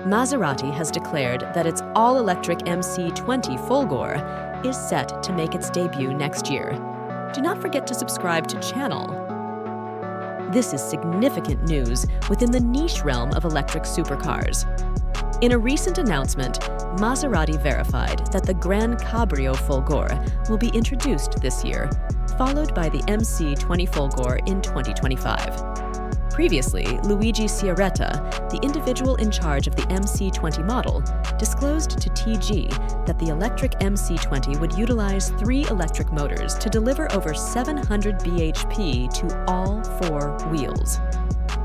Maserati has declared that its all-electric MC20 Folgore is set to make its debut next year. Do not forget to subscribe to channel. This is significant news within the niche realm of electric supercars. In a recent announcement, Maserati verified that the GranCabrio Folgore will be introduced this year, followed by the MC20 Folgore in 2025. Previously, Luigi Ciaretta, the individual in charge of the MC20 model, disclosed to TG that the electric MC20 would utilize 3 electric motors to deliver over 700 bhp to all 4 wheels.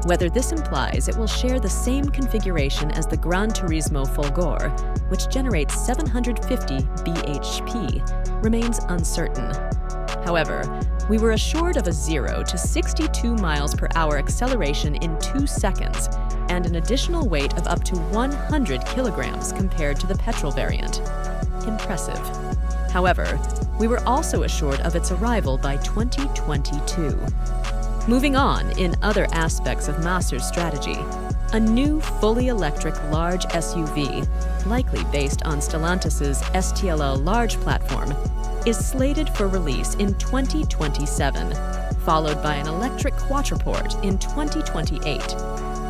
Whether this implies it will share the same configuration as the Gran Turismo Folgore, which generates 750 bhp, remains uncertain. However, we were assured of a 0 to 62 miles per hour acceleration in 2 seconds and an additional weight of up to 100 kilograms compared to the petrol variant. Impressive. However, we were also assured of its arrival by 2022. Moving on in other aspects of Maser's strategy, a new fully electric large SUV, likely based on Stellantis' STLL large platform, is slated for release in 2027, followed by an electric Quattroporte in 2028.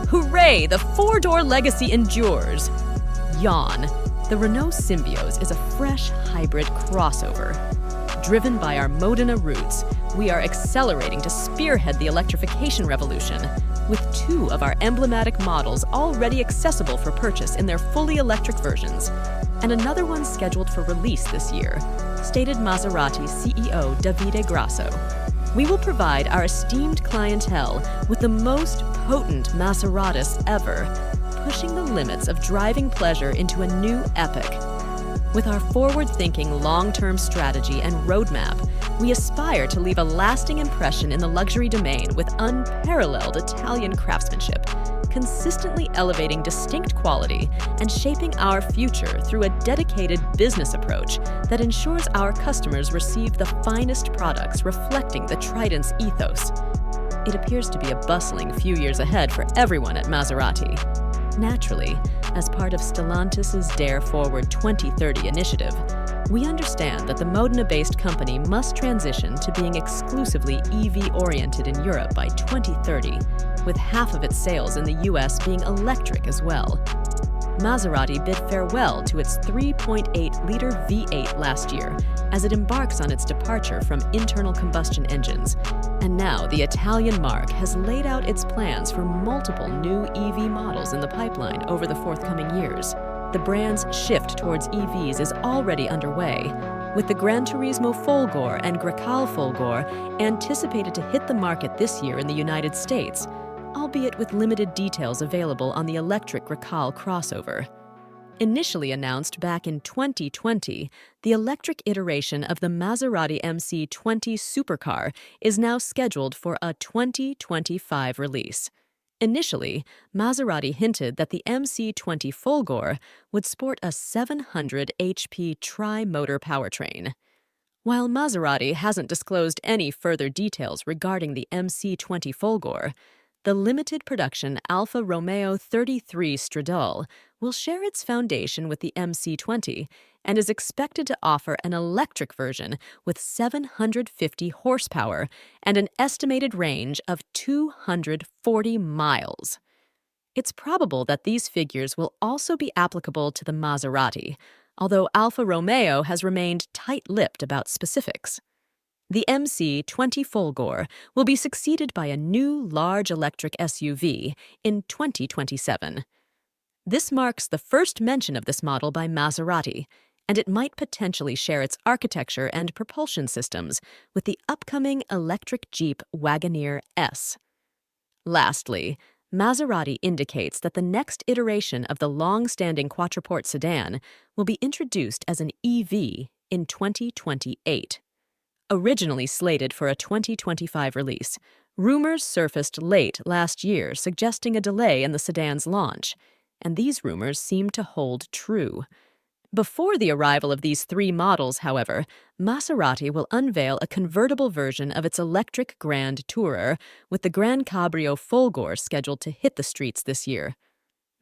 Hooray! The 4-door legacy endures! Yawn. The Renault Symbioz is a fresh hybrid crossover. Driven by our Modena roots, we are accelerating to spearhead the electrification revolution, with 2 of our emblematic models already accessible for purchase in their fully electric versions, and another one scheduled for release this year, stated Maserati CEO Davide Grasso. We will provide our esteemed clientele with the most potent Maseratis ever, pushing the limits of driving pleasure into a new epoch. With our forward-thinking long-term strategy and roadmap, we aspire to leave a lasting impression in the luxury domain with unparalleled Italian craftsmanship, consistently elevating distinct quality and shaping our future through a dedicated business approach that ensures our customers receive the finest products reflecting the Trident's ethos. It appears to be a bustling few years ahead for everyone at Maserati. Naturally, as part of Stellantis' Dare Forward 2030 initiative, we understand that the Modena-based company must transition to being exclusively EV-oriented in Europe by 2030, with half of its sales in the US being electric as well. Maserati bid farewell to its 3.8-liter V8 last year as it embarks on its departure from internal combustion engines, and now the Italian marque has laid out its plans for multiple new EV models in the pipeline over the forthcoming years. The brand's shift towards EVs is already underway, with the Gran Turismo Folgore and GranCabrio Folgore anticipated to hit the market this year in the United States, albeit with limited details available on the electric GranCabrio crossover. Initially announced back in 2020, the electric iteration of the Maserati MC20 supercar is now scheduled for a 2025 release. Initially, Maserati hinted that the MC20 Folgore would sport a 700 HP tri-motor powertrain. While Maserati hasn't disclosed any further details regarding the MC20 Folgore, the limited production Alfa Romeo 33 Stradale will share its foundation with the MC20 and is expected to offer an electric version with 750 horsepower and an estimated range of 240 miles. It's probable that these figures will also be applicable to the Maserati, although Alfa Romeo has remained tight-lipped about specifics. The MC20 Folgore will be succeeded by a new large electric SUV in 2027. This marks the first mention of this model by Maserati, and it might potentially share its architecture and propulsion systems with the upcoming electric Jeep Wagoneer S. Lastly, Maserati indicates that the next iteration of the long-standing Quattroporte sedan will be introduced as an EV in 2028. Originally slated for a 2025 release, rumors surfaced late last year suggesting a delay in the sedan's launch, and these rumors seem to hold true. Before the arrival of these 3 models, however, Maserati will unveil a convertible version of its electric Grand Tourer, with the GranCabrio Folgore scheduled to hit the streets this year.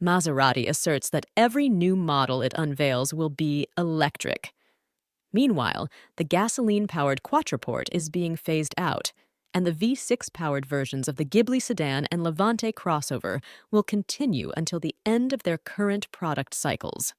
Maserati asserts that every new model it unveils will be electric. Meanwhile, the gasoline-powered Quattroporte is being phased out, and the V6-powered versions of the Ghibli sedan and Levante crossover will continue until the end of their current product cycles.